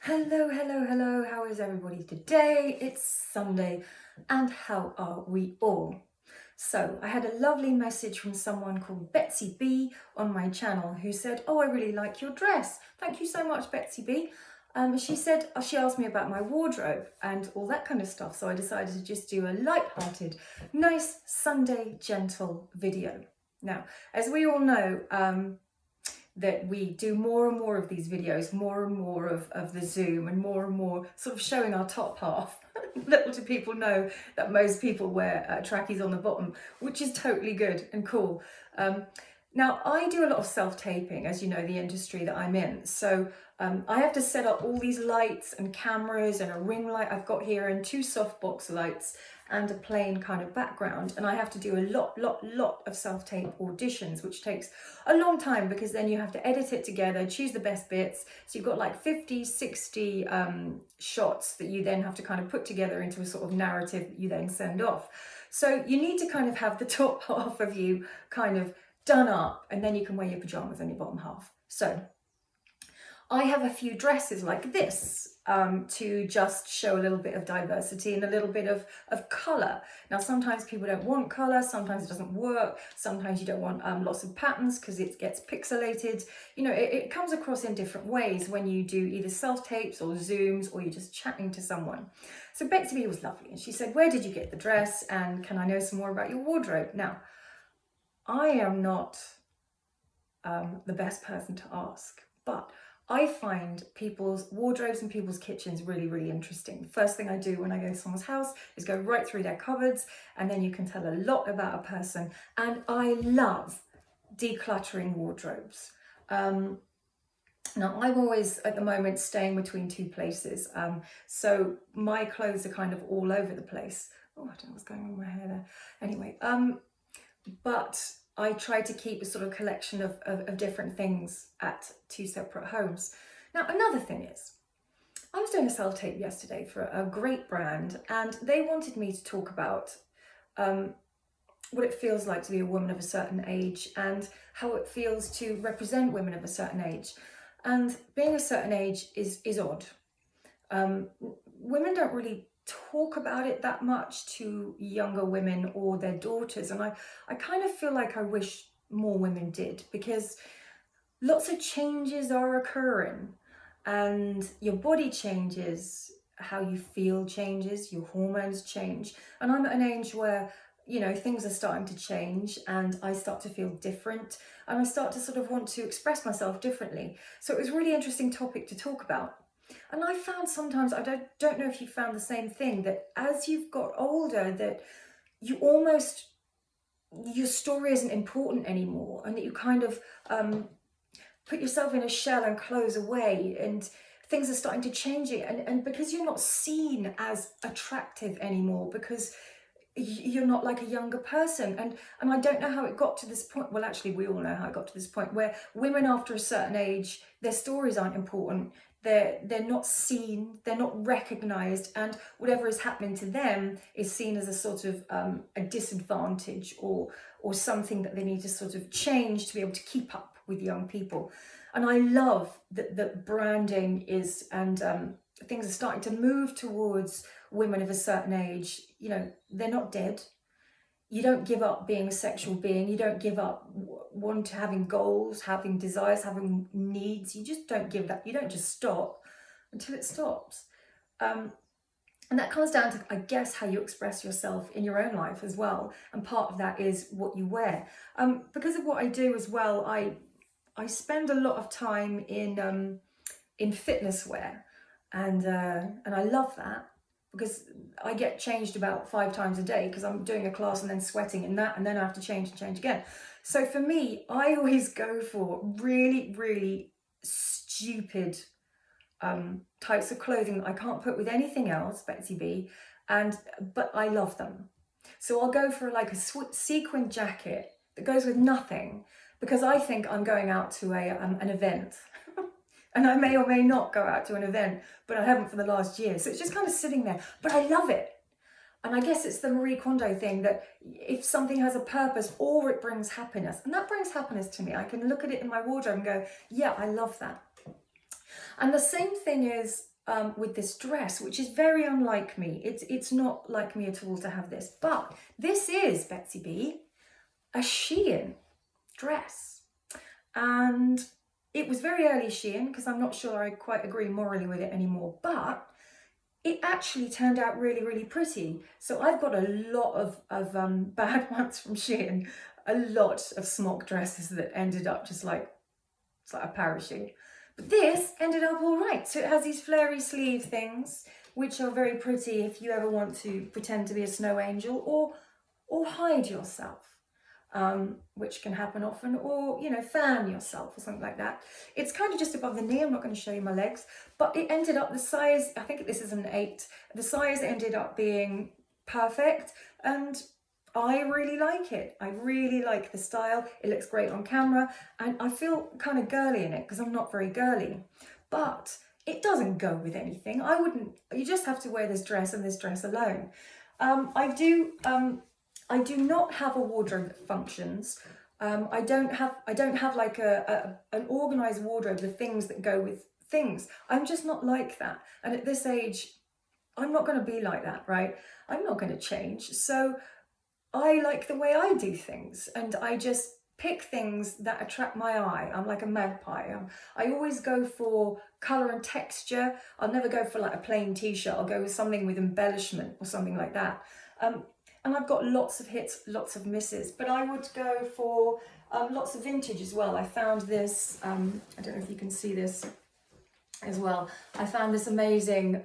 Hello, hello, hello. How is everybody today? It's Sunday, and how are we all? So, I had a lovely message from someone called Betsy B on my channel who said, "Oh, I really like your dress. Thank you so much, Betsy B." She said, she asked me about my wardrobe and all that kind of stuff. So, I decided to just do a light-hearted, nice Sunday, gentle video. Now, as we all know, that we do more and more of these videos, more and more of the Zoom, and more sort of showing our top half. Little do people know that most people wear trackies on the bottom, which is totally good and cool. Now, I do a lot of self-taping, as you know, the industry that I'm in. So I have to set up all these lights and cameras and a ring light I've got here and two softbox lights and a plain kind of background. And I have to do a lot of self-tape auditions, which takes a long time because then you have to edit it together, choose the best bits. So you've got like 50, 60 shots that you then have to kind of put together into a sort of narrative that you then send off. So you need to kind of have the top half of you kind of done up, and then you can wear your pajamas on your bottom half. So I have a few dresses like this to just show a little bit of diversity and a little bit of colour. Now, sometimes people don't want colour, sometimes it doesn't work, sometimes you don't want lots of patterns because it gets pixelated. You know, it comes across in different ways when you do either self-tapes or Zooms or you're just chatting to someone. So Betsy B was lovely and she said, "Where did you get the dress and can I know some more about your wardrobe?" Now, I am not the best person to ask, but I find people's wardrobes and people's kitchens really interesting. First thing I do when I go to someone's house is go right through their cupboards, and then you can tell a lot about a person. And I love decluttering wardrobes. Now, I'm always at the moment staying between two places, so my clothes are kind of all over the place. Oh, I don't know what's going on with my hair there. Anyway, but I try to keep a sort of collection of different things at two separate homes. Now, another thing is, I was doing a self-tape yesterday for a great brand, and they wanted me to talk about what it feels like to be a woman of a certain age and how it feels to represent women of a certain age. And being a certain age is odd. Women don't really talk about it that much to younger women or their daughters, and I kind of feel like I wish more women did, because lots of changes are occurring and your body changes, how you feel changes, your hormones change, and I'm at an age where, you know, things are starting to change and I start to feel different and I start to sort of want to express myself differently. So it was a really interesting topic to talk about. And I found sometimes, I don't know if you found the same thing, that as you've got older, that you almost, your story isn't important anymore, and that you kind of put yourself in a shell and close away, and things are starting to change it. And because you're not seen as attractive anymore, because you're not like a younger person. And I don't know how it got to this point. Well, actually, we all know how it got to this point where women after a certain age, their stories aren't important. They're not seen, they're not recognized, and whatever is happening to them is seen as a sort of a disadvantage or something that they need to sort of change to be able to keep up with young people. And I love that branding is, and things are starting to move towards women of a certain age. You know, they're not dead. You don't give up being a sexual being. You don't give up having goals, having desires, having needs. You just don't give that. You don't just stop until it stops. And that comes down to, I guess, how you express yourself in your own life as well. And part of that is what you wear. Because of what I do as well, I spend a lot of time in fitness wear, and I love that, because I get changed about 5 times a day because I'm doing a class and then sweating in that, and then I have to change and change again. So for me, I always go for really stupid types of clothing that I can't put with anything else, Betsy B, but I love them. So I'll go for like a sequin jacket that goes with nothing, because I think I'm going out to an event. And I may or may not go out to an event, but I haven't for the last year. So it's just kind of sitting there, but I love it. And I guess it's the Marie Kondo thing, that if something has a purpose or it brings happiness, and that brings happiness to me, I can look at it in my wardrobe and go, yeah, I love that. And the same thing is with this dress, which is very unlike me. It's not like me at all to have this, but this is, Betsy B, a Shein dress. And it was very early Shein, because I'm not sure I quite agree morally with it anymore, but it actually turned out really, really pretty. So I've got a lot of bad ones from Shein, a lot of smock dresses that ended up just like, it's like a parachute. But this ended up all right. So it has these flary sleeve things, which are very pretty if you ever want to pretend to be a snow angel or hide yourself. Which can happen often, or, you know, fan yourself or something like that. It's kind of just above the knee. I'm not going to show you my legs, but it ended up, the size, I think this is an 8, the size ended up being perfect, and I really like it. I really like the style. It looks great on camera, and I feel kind of girly in it because I'm not very girly, but it doesn't go with anything. I wouldn't, you just have to wear this dress and this dress alone. I do not have a wardrobe that functions. I don't have like an organized wardrobe, the things that go with things. I'm just not like that. And at this age, I'm not going to be like that, right? I'm not going to change. So I like the way I do things, and I just pick things that attract my eye. I'm like a magpie. I always go for color and texture. I'll never go for like a plain t-shirt. I'll go with something with embellishment or something like that. And I've got lots of hits, lots of misses, but I would go for lots of vintage as well. I found this, I don't know if you can see this as well. I found this amazing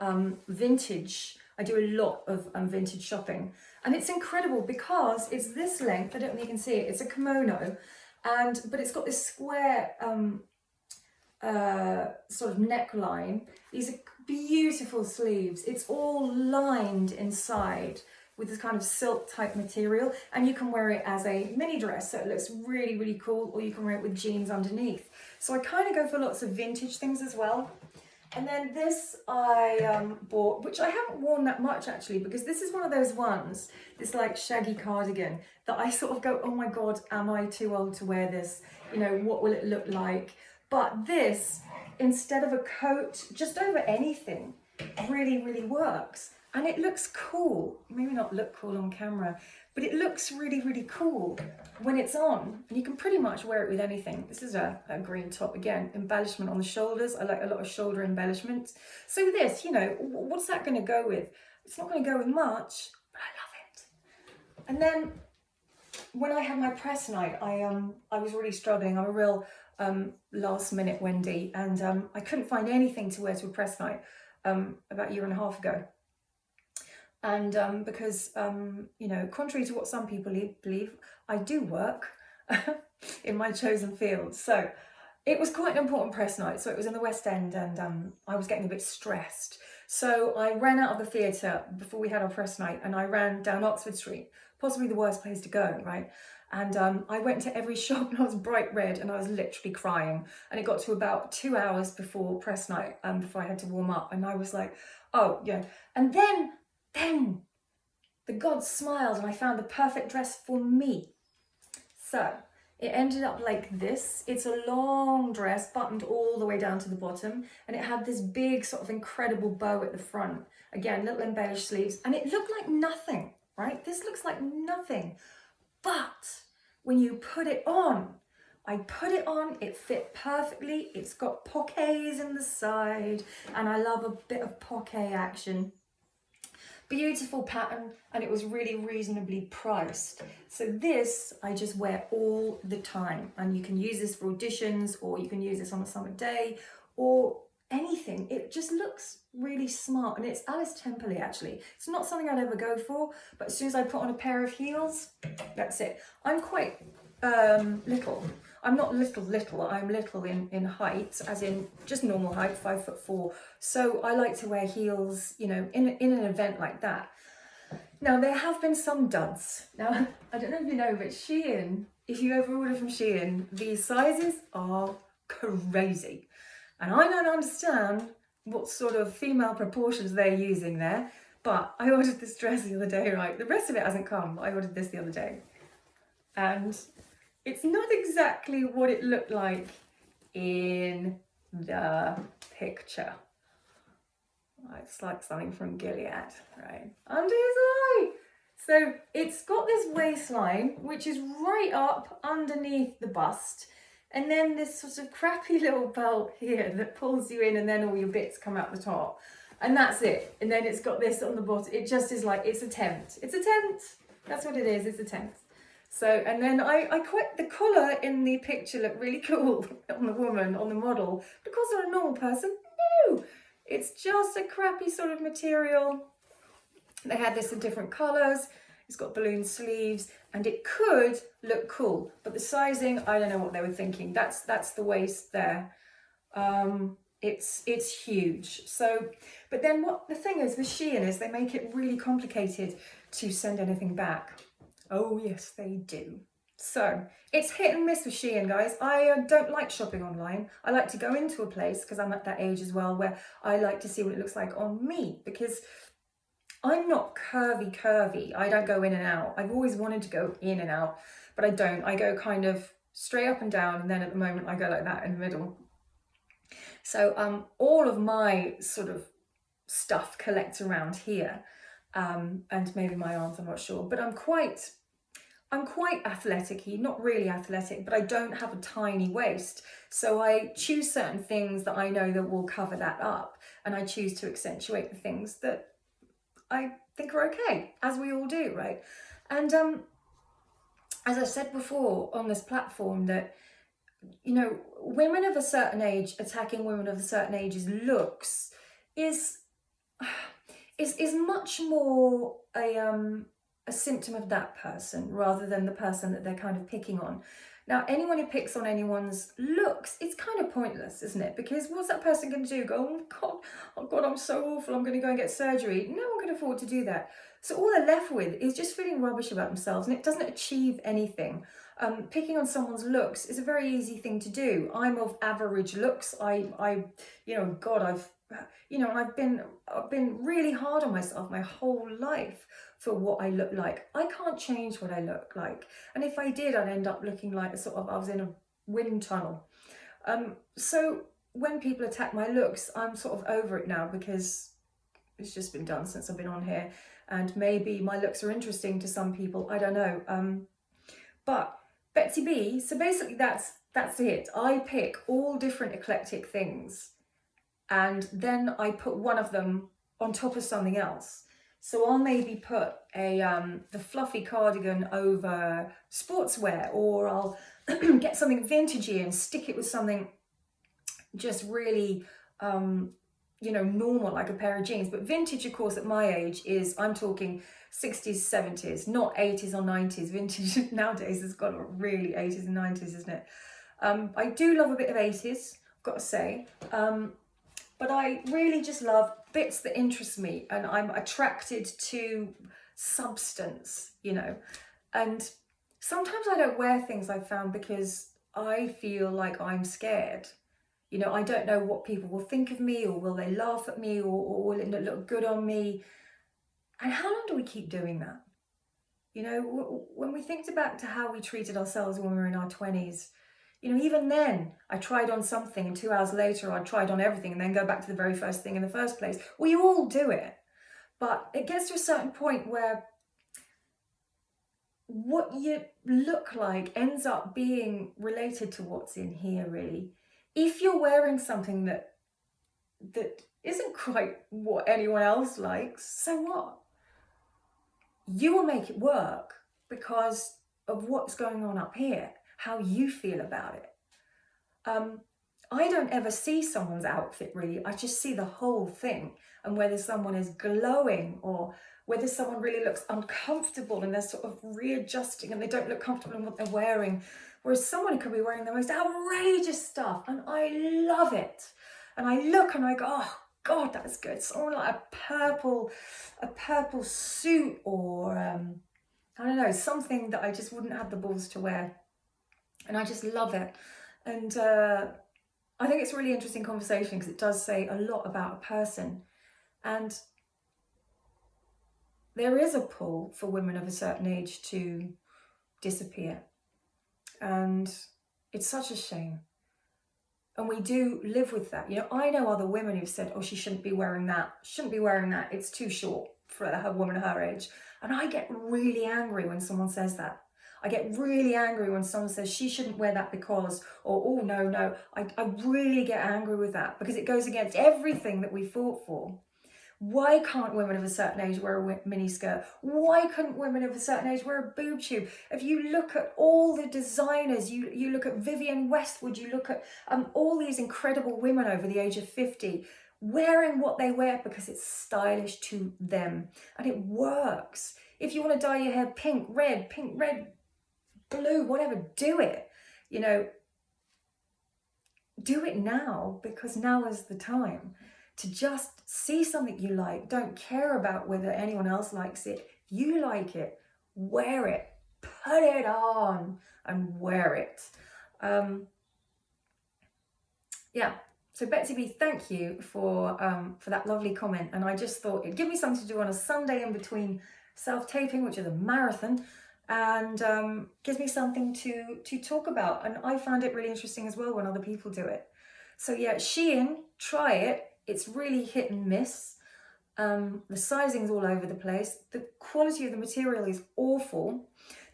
vintage. I do a lot of vintage shopping, and it's incredible because it's this length. I don't know if you can see it. It's a kimono, but it's got this square sort of neckline. These are beautiful sleeves. It's all lined inside with this kind of silk type material, and you can wear it as a mini dress, so it looks really, really cool, or you can wear it with jeans underneath. So I kind of go for lots of vintage things as well. And then this I bought, which I haven't worn that much actually, because this is one of those ones, this like shaggy cardigan, that I sort of go, oh my God, am I too old to wear this? You know, what will it look like? But this, instead of a coat, just over anything, really, really works. And it looks cool. Maybe not look cool on camera, but it looks really, really cool when it's on. And you can pretty much wear it with anything. This is a green top, again, embellishment on the shoulders. I like a lot of shoulder embellishment. So this, you know, what's that going to go with? It's not going to go with much, but I love it. And then when I had my press night, I was really struggling. I'm a real last minute Wendy, and I couldn't find anything to wear to a press night about a year and a half ago. And because, you know, contrary to what some people believe, I do work in my chosen field. So it was quite an important press night. So it was in the West End, and I was getting a bit stressed. So I ran out of the theatre before we had our press night, and I ran down Oxford Street, possibly the worst place to go, right? And I went to every shop, and I was bright red, and I was literally crying. And it got to about 2 hours before press night, before I had to warm up. And I was like, oh, yeah. And then the gods smiled, and I found the perfect dress for me. So it ended up like this. It's a long dress buttoned all the way down to the bottom, and it had this big sort of incredible bow at the front. Again, little embellished sleeves, and it looked like nothing, right? This looks like nothing. But when you put it on, I put it on, it fit perfectly. It's got pockets in the side, and I love a bit of pocket action. Beautiful pattern, and it was really reasonably priced. So this I just wear all the time, and you can use this for auditions, or you can use this on a summer day, or anything. It just looks really smart, and it's Alice Temperley actually. It's not something I'd ever go for, but as soon as I put on a pair of heels, that's it. I'm quite little. I'm not little, I'm little in height, as in just normal height, 5'4". So I like to wear heels, you know, in an event like that. Now, there have been some duds. Now, I don't know if you know, but Shein, if you ever order from Shein, these sizes are crazy. And I don't understand what sort of female proportions they're using there, but I ordered this dress the other day, right? The rest of it hasn't come, but I ordered this the other day. And it's not exactly what it looked like in the picture. It's like something from Gilead, right? Under his eye. So it's got this waistline, which is right up underneath the bust. And then this sort of crappy little belt here that pulls you in, and then all your bits come out the top. And that's it. And then it's got this on the bottom. It just is like, it's a tent. It's a tent. That's what it is. It's a tent. So, and then I quite, the collar in the picture looked really cool on the woman, on the model. Because they're a normal person, no. It's just a crappy sort of material. They had this in different colours. It's got balloon sleeves, and it could look cool, but the sizing, I don't know what they were thinking. That's the waist there. It's huge. So, but then what the thing is with Shein is they make it really complicated to send anything back. Oh yes, they do. So it's hit and miss with Shein, guys. I don't like shopping online. I like to go into a place, because I'm at that age as well, where I like to see what it looks like on me, because I'm not curvy. I don't go in and out. I've always wanted to go in and out, but I don't. I go kind of straight up and down, and then at the moment I go like that in the middle. So all of my sort of stuff collects around here, and maybe my arms, I'm not sure, but I'm quite athletic-y, not really athletic, but I don't have a tiny waist. So I choose certain things that I know that will cover that up, and I choose to accentuate the things that I think are okay, as we all do, right? And as I said before on this platform, that, you know, women of a certain age attacking women of a certain age's looks is much more a symptom of that person rather than the person that they're kind of picking on. Now, anyone who picks on anyone's looks, it's kind of pointless, isn't it? Because what's that person going to do? Go, oh God, I'm so awful, I'm going to go and get surgery. No one can afford to do that. So all they're left with is just feeling rubbish about themselves, and it doesn't achieve anything. Picking on someone's looks is a very easy thing to do. I'm of average looks. You know, God, I've been really hard on myself my whole life for what I look like. I can't change what I look like. And if I did, I'd end up looking like I was in a wind tunnel. So when people attack my looks, I'm sort of over it now, because it's just been done since I've been on here. And maybe my looks are interesting to some people, I don't know. But Betsy B, so basically that's it. I pick all different eclectic things, and then I put one of them on top of something else. So I'll maybe put the fluffy cardigan over sportswear, or I'll get something vintagey and stick it with something just really, you know, normal, like a pair of jeans. But vintage, of course, at my age is, I'm talking 60s, 70s, not 80s or 90s. Vintage nowadays has got really 80s and 90s, isn't it? I do love a bit of 80s, I've got to say. But I really just love bits that interest me, and I'm attracted to substance, you know. And sometimes I don't wear things, I've found, because I feel like I'm scared. You know, I don't know what people will think of me, or will they laugh at me, or will it look good on me? And how long do we keep doing that? You know, when we think back to how we treated ourselves when we were in our 20s, you know, even then, I tried on something, and 2 hours later, I tried on everything, and then go back to the very first thing in the first place. We all do it. But it gets to a certain point where what you look like ends up being related to what's in here, really. If you're wearing something that isn't quite what anyone else likes, so what? You will make it work because of what's going on up here, how you feel about it. I don't ever see someone's outfit, really. I just see the whole thing, and whether someone is glowing or whether someone really looks uncomfortable and they're sort of readjusting and they don't look comfortable in what they're wearing. Whereas someone could be wearing the most outrageous stuff, and I love it. And I look and I go, oh God, that's good. Someone like a purple suit, or I don't know, something that I just wouldn't have the balls to wear. And I just love it. And I think it's a really interesting conversation, because it does say a lot about a person. And there is a pull for women of a certain age to disappear. And it's such a shame. And we do live with that. You know, I know other women who've said, oh, she shouldn't be wearing that. Shouldn't be wearing that. It's too short for a woman her age. And I get really angry when someone says that. I get really angry when someone says she shouldn't wear that because, or, oh, no. I really get angry with that because it goes against everything that we fought for. Why can't women of a certain age wear a miniskirt? Why couldn't women of a certain age wear a boob tube? If you look at all the designers, you look at Vivienne Westwood, you look at all these incredible women over the age of 50, wearing what they wear because it's stylish to them and it works. If you want to dye your hair pink, red, blue, whatever, do it. You know, do it now because now is the time to just see something you like. Don't care about whether anyone else likes it. If you like it, wear it, put it on and wear it. Yeah. So Betsy B, thank you for that lovely comment. And I just thought it'd give me something to do on a Sunday in between self-taping, which is a marathon, and gives me something to talk about. And I found it really interesting as well when other people do it. So yeah, Shein, try it. It's really hit and miss. The sizing's all over the place. The quality of the material is awful.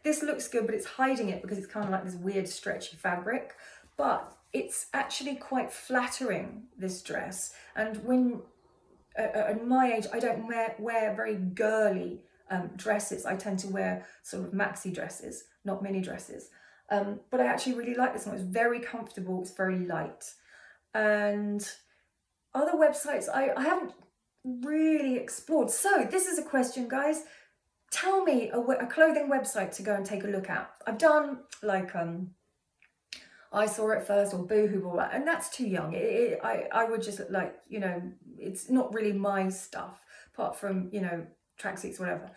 This looks good, but it's hiding it because it's kind of like this weird stretchy fabric. But it's actually quite flattering, this dress. And when, at my age, I don't wear very girly dresses. I tend to wear sort of maxi dresses, not mini dresses. But I actually really like this one. It's very comfortable. It's very light. And other websites I haven't really explored. So this is a question, guys. Tell me a clothing website to go and take a look at. I've done like I Saw It First or Boohoo or that, and that's too young. I would just like, you know, it's not really my stuff apart from, you know, tracksuits, whatever.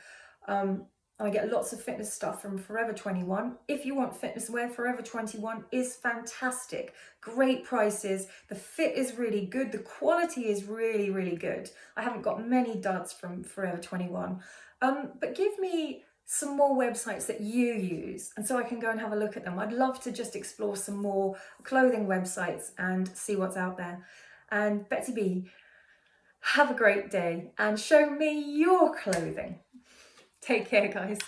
I get lots of fitness stuff from Forever 21. If you want fitness wear, Forever 21 is fantastic. Great prices. The fit is really good. The quality is really, really good. I haven't got many duds from Forever 21. But give me some more websites that you use, and so I can go and have a look at them. I'd love to just explore some more clothing websites and see what's out there. And Betsy B, have a great day and show me your clothing. Take care, guys.